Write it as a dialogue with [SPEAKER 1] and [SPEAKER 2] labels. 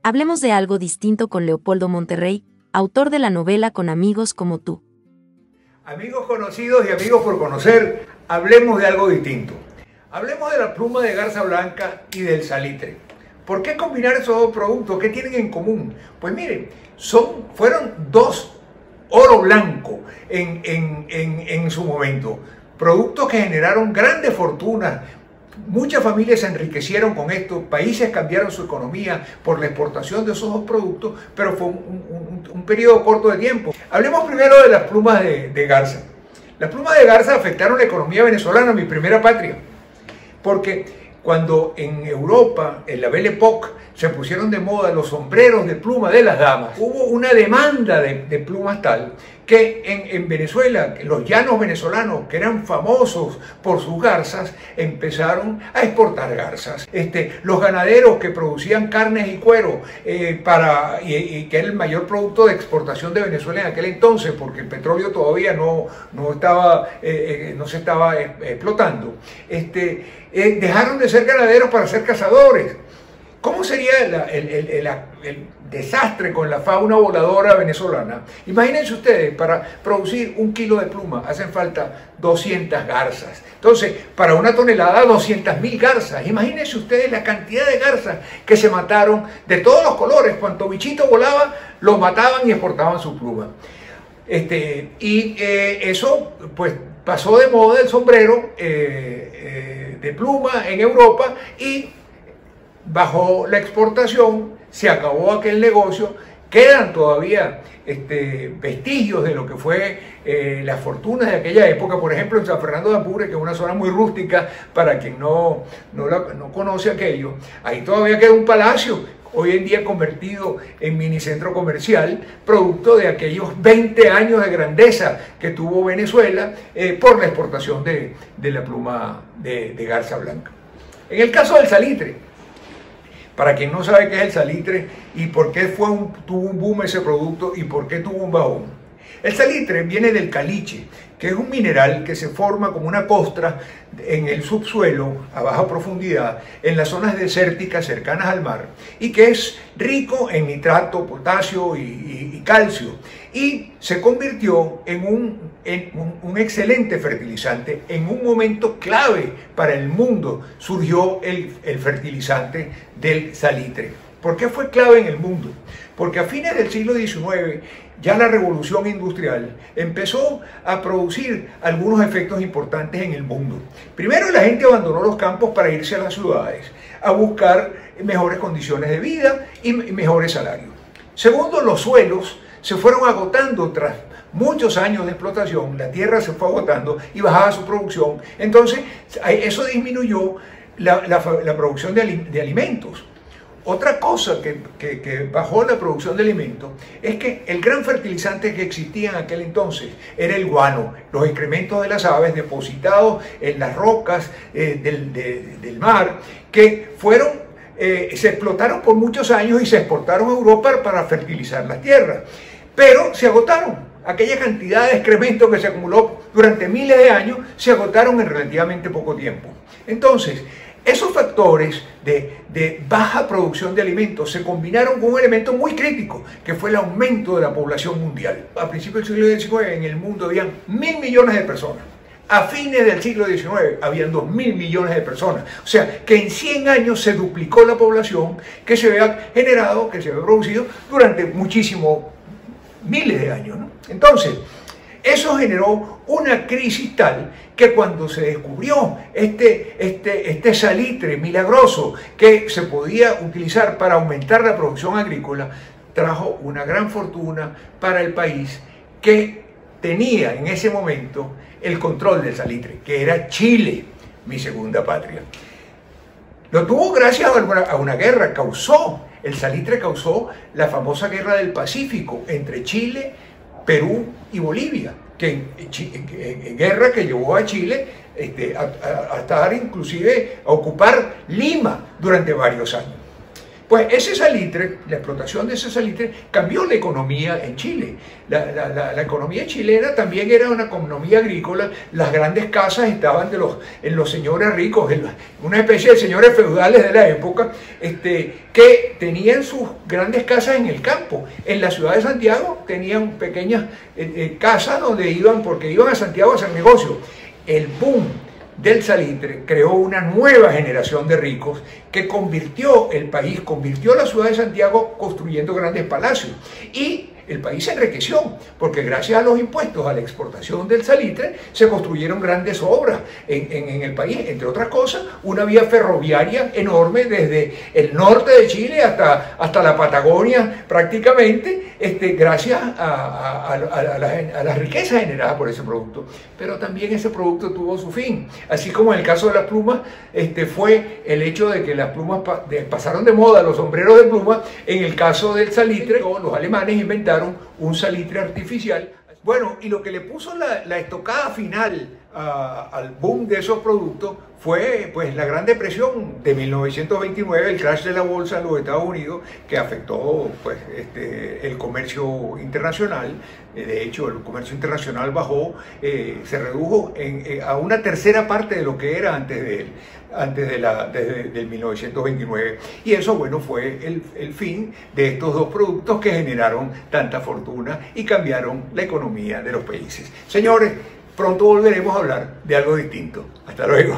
[SPEAKER 1] Hablemos de algo distinto con Leopoldo Monterrey, autor de la novela Con amigos como tú.
[SPEAKER 2] Amigos conocidos y amigos por conocer, hablemos de algo distinto. Hablemos de la pluma de garza blanca y del salitre. ¿Por qué combinar esos dos productos? ¿Qué tienen en común? Pues miren, fueron dos oro blanco en su momento. Productos que generaron grandes fortunas. Muchas familias se enriquecieron con esto, países cambiaron su economía por la exportación de esos dos productos, pero fue un periodo corto de tiempo. Hablemos primero de las plumas de garza. Las plumas de garza afectaron la economía venezolana, mi primera patria, porque cuando en Europa, en la Belle Époque, se pusieron de moda los sombreros de pluma de las damas, hubo una demanda de plumas tal que en Venezuela, los llanos venezolanos, que eran famosos por sus garzas, empezaron a exportar garzas. Los ganaderos que producían carnes y cuero, y que era el mayor producto de exportación de Venezuela en aquel entonces, porque el petróleo todavía no se estaba explotando, dejaron de ser ganaderos para ser cazadores. ¿Cómo sería el desastre con la fauna voladora venezolana? Imagínense ustedes, para producir 1 kilo de pluma hacen falta 200 garzas. Entonces, para 1 tonelada, 200.000 garzas. Imagínense ustedes la cantidad de garzas que se mataron de todos los colores. Cuanto bichito volaba, los mataban y exportaban su pluma. Eso, pues, pasó de moda el sombrero de pluma en Europa y bajó la exportación, se acabó aquel negocio, quedan todavía vestigios de lo que fue las fortunas de aquella época, por ejemplo en San Fernando de Apure, que es una zona muy rústica para quien no conoce aquello. Ahí todavía queda un palacio, hoy en día convertido en minicentro comercial, producto de aquellos 20 años de grandeza que tuvo Venezuela por la exportación de la pluma de garza blanca. En el caso del salitre, para quien no sabe qué es el salitre y por qué tuvo un boom ese producto y por qué tuvo un bajón. El salitre viene del caliche, que es un mineral que se forma como una costra en el subsuelo a baja profundidad, en las zonas desérticas cercanas al mar, y que es rico en nitrato, potasio y calcio, y se convirtió en un excelente fertilizante. En un momento clave para el mundo surgió el fertilizante del salitre. ¿Por qué fue clave en el mundo? Porque a fines del siglo XIX, ya la revolución industrial empezó a producir algunos efectos importantes en el mundo. Primero, la gente abandonó los campos para irse a las ciudades, a buscar mejores condiciones de vida y mejores salarios. Segundo, los suelos se fueron agotando tras muchos años de explotación, la tierra se fue agotando y bajaba su producción. Entonces, eso disminuyó la producción de alimentos. Otra cosa que bajó la producción de alimentos es que el gran fertilizante que existía en aquel entonces era el guano, los excrementos de las aves depositados en las rocas del mar, que se explotaron por muchos años y se exportaron a Europa para fertilizar las tierras, pero se agotaron. Aquella cantidad de excrementos que se acumuló durante miles de años se agotaron en relativamente poco tiempo. Entonces, esos factores de baja producción de alimentos se combinaron con un elemento muy crítico, que fue el aumento de la población mundial. A principios del siglo XIX en el mundo habían 1.000 millones de personas. A fines del siglo XIX habían 2.000 millones de personas. O sea, que en 100 años se duplicó la población que se había generado, que se había producido durante muchísimos miles de años, ¿no? Entonces, eso generó una crisis tal que cuando se descubrió este salitre milagroso que se podía utilizar para aumentar la producción agrícola, trajo una gran fortuna para el país que tenía en ese momento el control del salitre, que era Chile, mi segunda patria. Lo tuvo gracias a una guerra, el salitre causó la famosa guerra del Pacífico entre Chile, Perú y Bolivia, guerra que llevó a Chile a estar inclusive a ocupar Lima durante varios años. Pues ese salitre, la explotación de ese salitre, cambió la economía en Chile. La economía chilena también era una economía agrícola. Las grandes casas estaban en los señores ricos, una especie de señores feudales de la época, que tenían sus grandes casas en el campo. En la ciudad de Santiago tenían pequeñas casas donde iban, porque iban a Santiago a hacer negocio. El boom del salitre creó una nueva generación de ricos que convirtió el país, convirtió la ciudad de Santiago construyendo grandes palacios. Y el país se enriqueció, porque gracias a los impuestos a la exportación del salitre se construyeron grandes obras en el país, entre otras cosas, una vía ferroviaria enorme desde el norte de Chile hasta la Patagonia prácticamente, gracias a las riquezas generadas por ese producto. Pero también ese producto tuvo su fin, así como en el caso de las plumas, fue el hecho de que las plumas pasaron de moda, los sombreros de pluma. En el caso del salitre, los alemanes inventaron un salitre artificial. Bueno, y lo que le puso la estocada final al boom de esos productos fue pues la Gran Depresión de 1929, el crash de la bolsa en los Estados Unidos, que afectó pues el comercio internacional. De hecho, el comercio internacional bajó, se redujo a una tercera parte de lo que era antes del 1929. Y eso, bueno, fue el fin de estos dos productos que generaron tanta fortuna y cambiaron la economía de los países. Señores, pronto volveremos a hablar de algo distinto. Hasta luego.